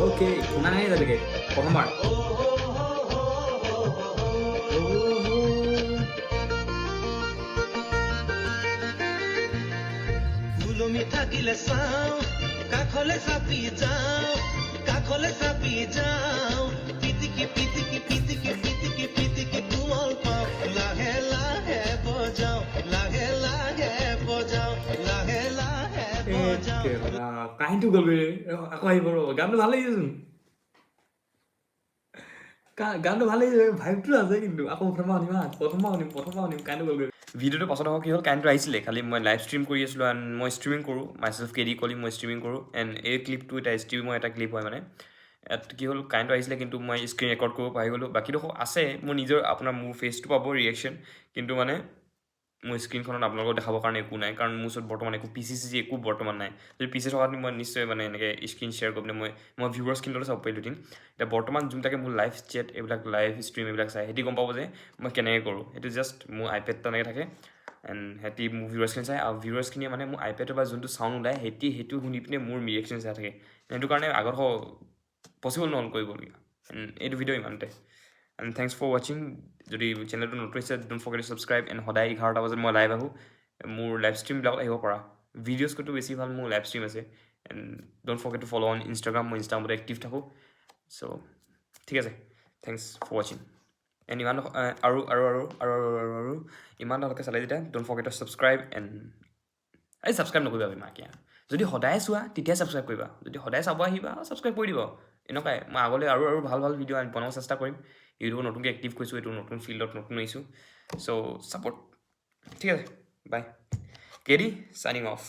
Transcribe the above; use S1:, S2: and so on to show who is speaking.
S1: okay শুনা নাই এতিয়ালৈকে প্ৰথমবাৰ
S2: ফুলমি থাকিলে চাওঁ কাষলে চাপি যাওঁ পিটিকি পিটিকি পিটিকি পিটিকি পিটিকি কোমল পাওঁ লাহে লাহে বজাওঁ লাহে লাহে বজাওঁ লাহে লাহে বজাওঁ
S1: কাহিনীটো গ'লগৈ আকৌ আহিব ৰ'ব গানটো ভাল লাগিছেচোন গানটো ভাল লাগিছে ভাইবটো আছে কিন্তু আকৌ প্ৰথমবাৰ শুনিম কাহিনীটো গ'লগৈ ভিডিঅ'টো পচন্দ হোৱা কি হ'ল কাহিনীটো আহিছিলে খালি মই লাইভ ষ্ট্ৰীম কৰি আছিলোঁ এণ্ড মই ষ্ট্ৰীমিং কৰোঁ মাইচেল্ফ কেডি কলি মই ষ্ট্ৰীমিং কৰোঁ এণ্ড এই ক্লিপটো এটা ষ্ট্ৰীমৰ এটা ক্লিপ হয় মানে ইয়াত কি হ'ল কাহিনীটো আহিছিলে কিন্তু মই স্ক্ৰীণ ৰেকৰ্ড কৰিব পাৰি গ'লোঁ বাকীটো আছে মোৰ নিজৰ আপোনাৰ মোৰ ফেচটো পাব ৰিয়েকশ্যন কিন্তু মানে মোৰ স্ক্ৰীণখনত আপোনালোকক দেখাবৰ কাৰণে একো নাই কাৰণ মোৰ ওচৰত বৰ্তমান একো পি চি একো বৰ্তমান নাই যদি পি চি থকাত মই নিশ্চয় মানে এনেকৈ স্ক্ৰীণ শ্বেয়াৰ কৰি পিনে মই ভিউৱাৰ স্ক্ৰীণতে চাব পাৰিলোঁ দিম এতিয়া বৰ্তমান যোনটাকে মোৰ লাইভ চেট এইবিলাক লাইভ ষ্ট্ৰীম এইবিলাক চাই সিহঁতি গম পাব যে মই কেনেকৈ কৰোঁ সেইটো জাষ্ট মোৰ আইপেড তেনেকৈ থাকে এণ্ড সিহঁতি মোৰ ভিউৱাৰ্ছখিনি চাই আৰু ভিউৱাৰ্ছখিনিয়ে মানে মোৰ আইপেডৰ পৰা যোনটো চাউণ্ড ওলায় সেইটো শুনি পিনে মোৰ ৰিয়েকশ্যন চাই থাকে সেইটো কাৰণে আগত পচিবল নহ'ল কৰিবলগীয়া এণ্ড এইটো ভিডিঅ' ইমানতে এণ্ড থেংকছ ফৰ ৱাচিং যদি চেনেলটো নতুন হৈছে don't forget two subscribe and সদায় 11টা বজাত মই লাইভ আহোঁ মোৰ লাইভ ষ্ট্ৰীমবিলাকত আহিব পৰা ভিডিঅ'জকৈতো বেছি ভাল মোৰ লাইভ ষ্ট্ৰীম আছে and don't forget two follow' on Instagram মই ইনষ্টাগ্ৰামত এক্টিভ থাকোঁ চ' ঠিক আছে থেংকছ ফৰ ৱাচিং এণ্ড ইমান আৰু ইমান ভালকৈ চালে যেতিয়া don't forget two subscribe and এই ছাবস্ক্ৰাইব নকৰিবা মাকে যদি সদায় চোৱা তেতিয়া ছাবস্ক্ৰাইব কৰিবা যদি সদায় চাব আহিবা ছাবস্ক্ৰাইব কৰি দিব এনেকুৱাই মই আগলৈ আৰু ভাল ভিডিঅ' বনাব চেষ্টা কৰিম ইউটিউবত নতুনকৈ এক্টিভ কৰিছোঁ এইটো নতুন ফিল্ডত নতুন আহিছোঁ চ' ছাপোৰ্ট ঠিক আছে বাই কেডি চাইনিং অফ